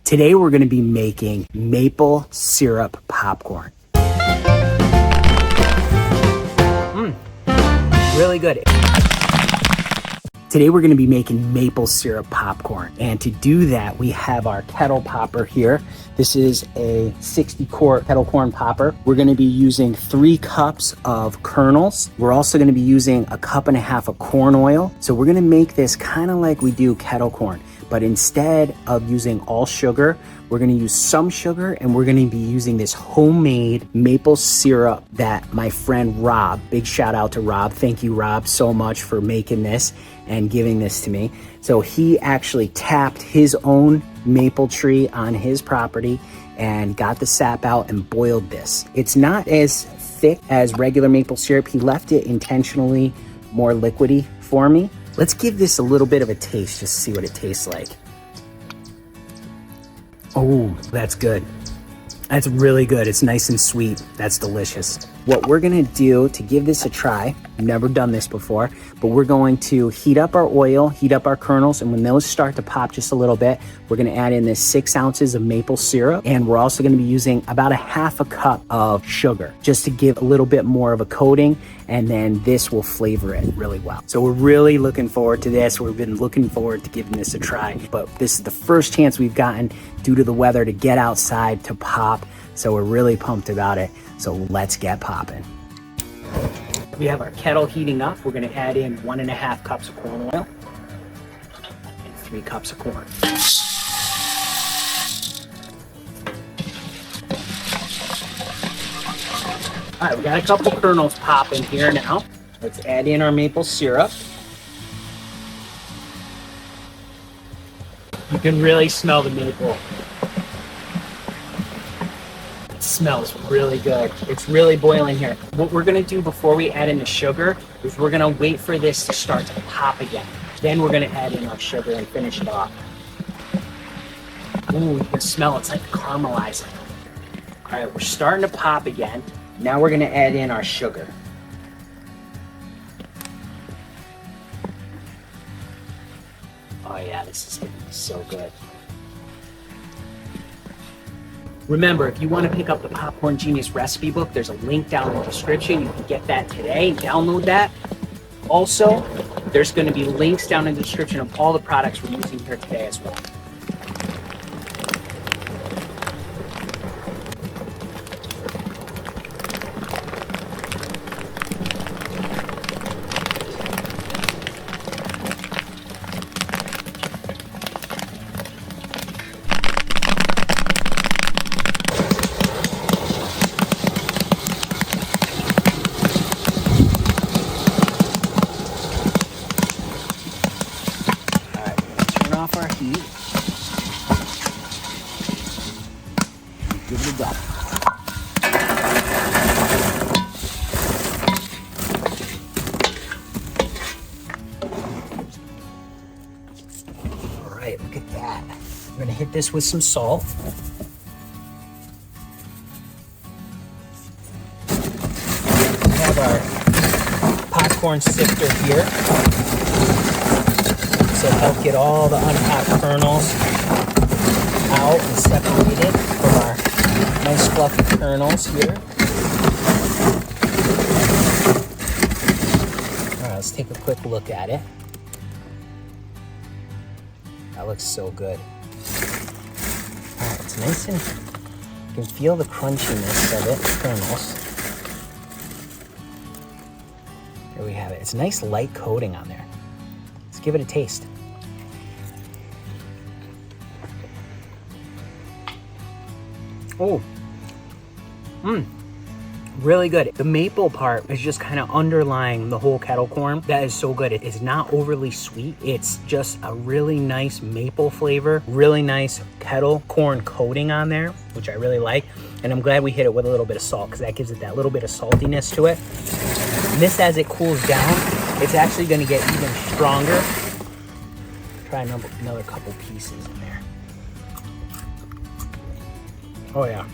Today we're gonna be making maple syrup popcorn. Really good. Today we're gonna be making maple syrup popcorn. And to do that, we have our kettle popper here. This is a 60-quart kettle corn popper. We're gonna be using 3 cups of kernels. We're also gonna be using 1.5 cups of corn oil. So we're gonna make this kind of like we do kettle corn, but instead of using all sugar, we're gonna use some sugar, and we're gonna be using this homemade maple syrup that my friend Rob, big shout out to Rob. Thank you, Rob, so much for making this and giving this to me. So he actually tapped his own maple tree on his property and got the sap out and boiled this. It's not as thick as regular maple syrup. He left it intentionally more liquidy for me. Let's give this a little bit of a taste just to see what it tastes like. Oh, that's good. That's really good. It's nice and sweet. That's delicious. What we're gonna do to give this a try, I've never done this before, but we're going to heat up our oil, heat up our kernels, and when those start to pop just a little bit, we're gonna add in this 6 ounces of maple syrup, and we're also gonna be using about 1/2 cup of sugar, just to give a little bit more of a coating, and then this will flavor it really well. So we're really looking forward to this. We've been looking forward to giving this a try, but this is the first chance we've gotten due to the weather to get outside to pop. So we're really pumped about it. So let's get popping. We have our kettle heating up. We're gonna add in 1.5 cups of corn oil and 3 cups of corn. All right, we got a couple kernels popping here now. Let's add in our maple syrup. You can really smell the maple. Smells really good. It's really boiling here. What we're gonna do before we add in the sugar is we're gonna wait for this to start to pop again. Then we're gonna add in our sugar and finish it off. Ooh, you can smell it's like caramelizing. All right, we're starting to pop again. Now we're gonna add in our sugar. Oh yeah, this is gonna be so good. Remember, if you want to pick up the Popcorn Genius recipe book, there's a link down in the description. You can get that today, download that. Also, there's going to be links down in the description of all the products we're using here today as well. Off our heat. Give it a go. All right, look at that. We're gonna hit this with some salt. We have our popcorn sifter here. So help get all the unpopped kernels out and separated from our nice fluffy kernels here. All right, let's take a quick look at it. That looks so good. All right, it's nice and you can feel the crunchiness of it, the kernels. There we have it. It's a nice light coating on there. Let's give it a taste. Oh, really good. The maple part is just kind of underlying the whole kettle corn. That is so good. It is not overly sweet. It's just a really nice maple flavor, really nice kettle corn coating on there, which I really like. And I'm glad we hit it with a little bit of salt because that gives it that little bit of saltiness to it. And this, as it cools down, it's actually going to get even stronger. Try another couple pieces in there. Oh yeah,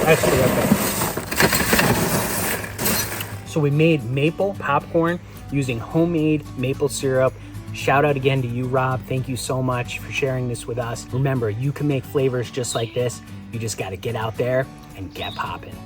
that's terrific. So we made maple popcorn using homemade maple syrup Shout out again to you, Rob. Thank you so much for sharing this with us. Remember, you can make flavors just like this. You just got to get out there and get poppin'.